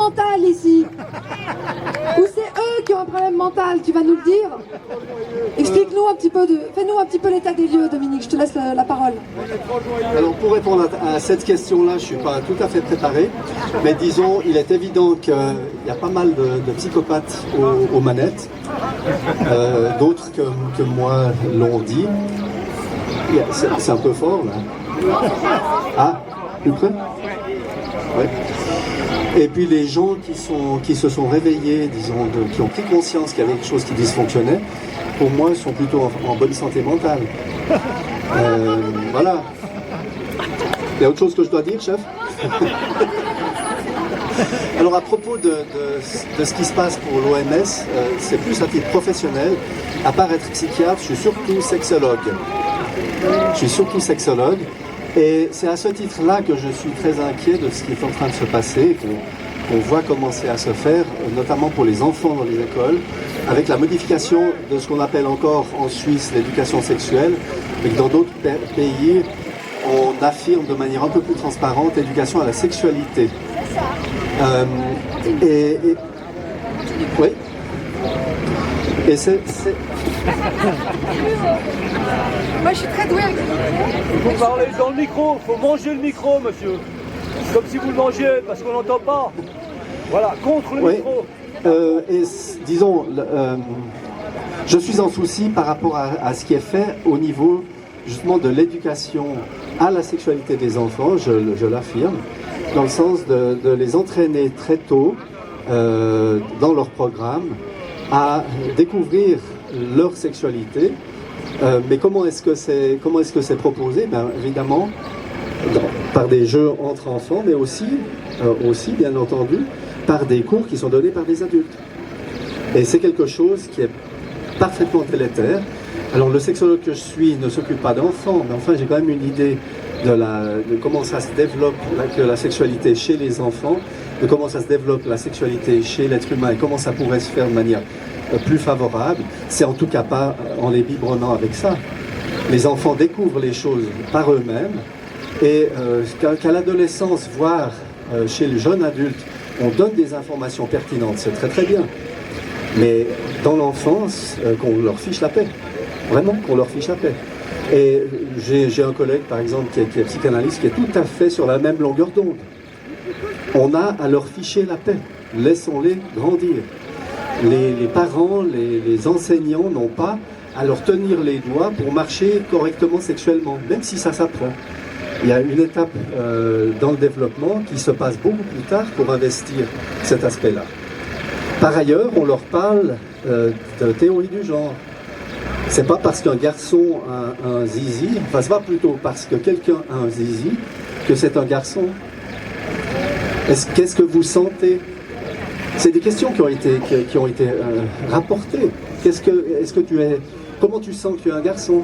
mental ici? Ou c'est eux qui ont un problème mental? Tu vas nous le dire? Explique-nous un petit peu, fais-nous un petit peu l'état des lieux, Dominique, je te laisse la parole. Alors pour répondre à cette question-là, je ne suis pas tout à fait préparé, mais disons, il est évident qu'il y a pas mal de psychopathes aux manettes, d'autres que moi l'ont dit. C'est un peu fort là. Ah, plus près? Oui. Et puis les gens qui se sont réveillés, disons, qui ont pris conscience qu'il y avait quelque chose qui dysfonctionnait, pour moi, sont plutôt en bonne santé mentale. Voilà. Il y a autre chose que je dois dire, chef? Alors à propos de ce qui se passe pour l'OMS, c'est plus à titre professionnel. À part être psychiatre, je suis surtout sexologue. Et c'est à ce titre-là que je suis très inquiet de ce qui est en train de se passer, qu'on voit commencer à se faire, notamment pour les enfants dans les écoles, avec la modification de ce qu'on appelle encore en Suisse l'éducation sexuelle, mais que dans d'autres pays, on affirme de manière un peu plus transparente l'éducation à la sexualité. Oui. Et c'est... Moi, je suis très douée avec le micro. Il faut parler dans le micro, il faut manger le micro, monsieur. Comme si vous le mangiez, parce qu'on n'entend pas. Voilà, contre le micro. Disons, je suis en souci par rapport à ce qui est fait au niveau, justement, de l'éducation à la sexualité des enfants, je l'affirme, dans le sens de les entraîner très tôt dans leur programme à découvrir leur sexualité. Mais comment est-ce que c'est proposé? Bien, évidemment, par des jeux entre enfants, mais aussi, bien entendu, par des cours qui sont donnés par des adultes. Et c'est quelque chose qui est parfaitement délétère. Alors, le sexologue que je suis ne s'occupe pas d'enfants, mais enfin, j'ai quand même une idée de comment ça se développe la sexualité chez les enfants, de comment ça se développe la sexualité chez l'être humain et comment ça pourrait se faire de manière plus favorable. C'est en tout cas pas en les biberonnant avec ça. Les enfants découvrent les choses par eux-mêmes et qu'à l'adolescence, voire chez le jeune adulte, on donne des informations pertinentes, c'est très très bien. Mais dans l'enfance, qu'on leur fiche la paix. Vraiment, qu'on leur fiche la paix. Et j'ai un collègue, par exemple, qui est psychanalyste, qui est tout à fait sur la même longueur d'onde. On a à leur ficher la paix. Laissons-les grandir. Les parents, les enseignants n'ont pas à leur tenir les doigts pour marcher correctement sexuellement, même si ça s'apprend. Il y a une étape dans le développement qui se passe beaucoup plus tard pour investir cet aspect-là. Par ailleurs, on leur parle de théorie du genre. C'est pas parce qu'un garçon a un zizi, enfin c'est pas plutôt parce que quelqu'un a un zizi que c'est un garçon. Qu'est-ce que vous sentez? C'est des questions qui ont été rapportées. Comment tu sens que tu es un garçon?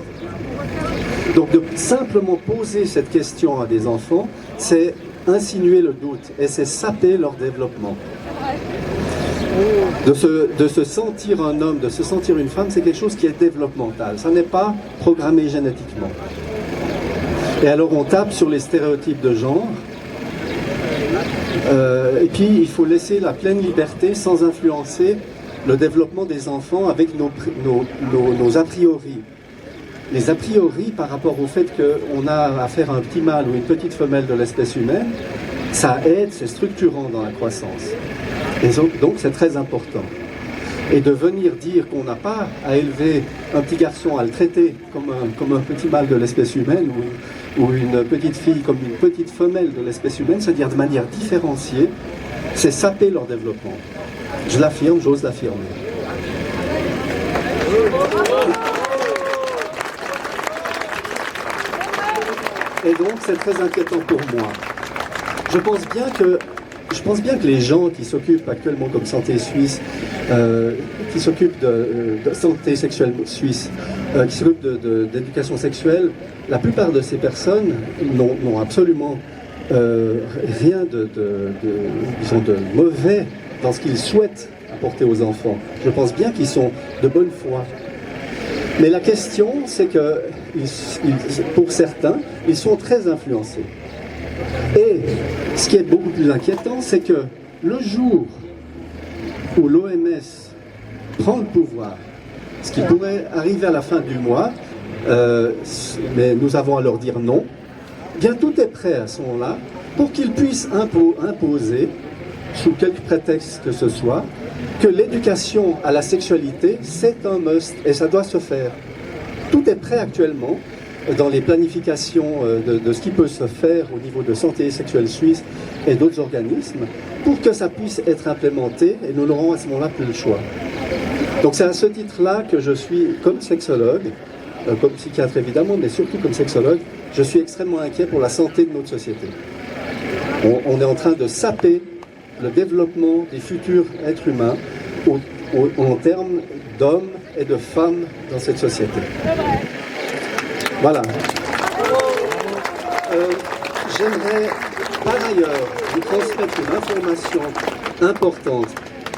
Donc de simplement poser cette question à des enfants, c'est insinuer le doute et c'est saper leur développement. De se sentir un homme, de se sentir une femme, c'est quelque chose qui est développemental. Ça n'est pas programmé génétiquement. Et alors on tape sur les stéréotypes de genre. Et puis il faut laisser la pleine liberté sans influencer le développement des enfants avec nos a priori. Les a priori par rapport au fait qu'on a affaire à un petit mâle ou une petite femelle de l'espèce humaine, ça aide, c'est structurant dans la croissance. Et donc c'est très important. Et de venir dire qu'on n'a pas à élever un petit garçon, à le traiter comme un petit mâle de l'espèce humaine ou une petite fille comme une petite femelle de l'espèce humaine, c'est-à-dire de manière différenciée, c'est saper leur développement. Je l'affirme, j'ose l'affirmer. Et donc c'est très inquiétant pour moi. Je pense bien que les gens qui s'occupent actuellement comme Santé Suisse, qui s'occupent de santé sexuelle suisse, qui s'occupent d'éducation sexuelle, la plupart de ces personnes n'ont absolument rien de mauvais dans ce qu'ils souhaitent apporter aux enfants. Je pense bien qu'ils sont de bonne foi. Mais la question, c'est que pour certains, ils sont très influencés. Et ce qui est beaucoup plus inquiétant, c'est que le jour où l'OMS prend le pouvoir, ce qui pourrait arriver à la fin du mois, mais nous avons à leur dire non, bien tout est prêt à ce moment-là pour qu'ils puissent imposer, sous quelque prétexte que ce soit, que l'éducation à la sexualité, c'est un must et ça doit se faire. Tout est prêt actuellement dans les planifications de ce qui peut se faire au niveau de Santé Sexuelle Suisse et d'autres organismes pour que ça puisse être implémenté et nous n'aurons à ce moment-là plus le choix. Donc c'est à ce titre-là que je suis, comme sexologue, comme psychiatre évidemment, mais surtout comme sexologue, je suis extrêmement inquiet pour la santé de notre société. On est en train de saper le développement des futurs êtres humains en termes d'hommes et de femmes dans cette société. Voilà. J'aimerais par ailleurs vous transmettre une information importante.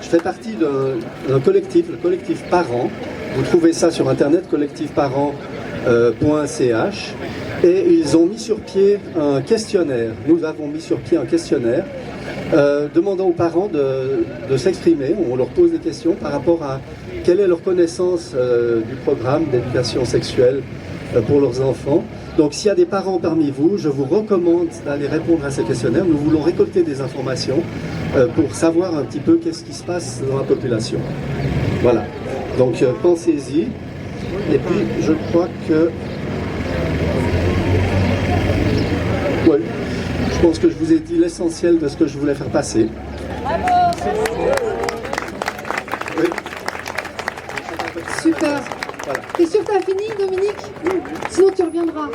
Je fais partie d'un collectif, le collectif Parents. Vous trouvez ça sur internet, collectifparents.ch. Et ils ont mis sur pied un questionnaire. Nous avons mis sur pied un questionnaire demandant aux parents de s'exprimer. On leur pose des questions par rapport à quelle est leur connaissance du programme d'éducation sexuelle pour leurs enfants. Donc s'il y a des parents parmi vous, je vous recommande d'aller répondre à ces questionnaires. Nous voulons récolter des informations pour savoir un petit peu qu'est-ce qui se passe dans la population. Voilà. Donc pensez-y. Et puis je crois que... Ouais, je pense que je vous ai dit l'essentiel de ce que je voulais faire passer. Oui. Super. Voilà. T'es sûr que t'as fini, Dominique? Sinon tu reviendras.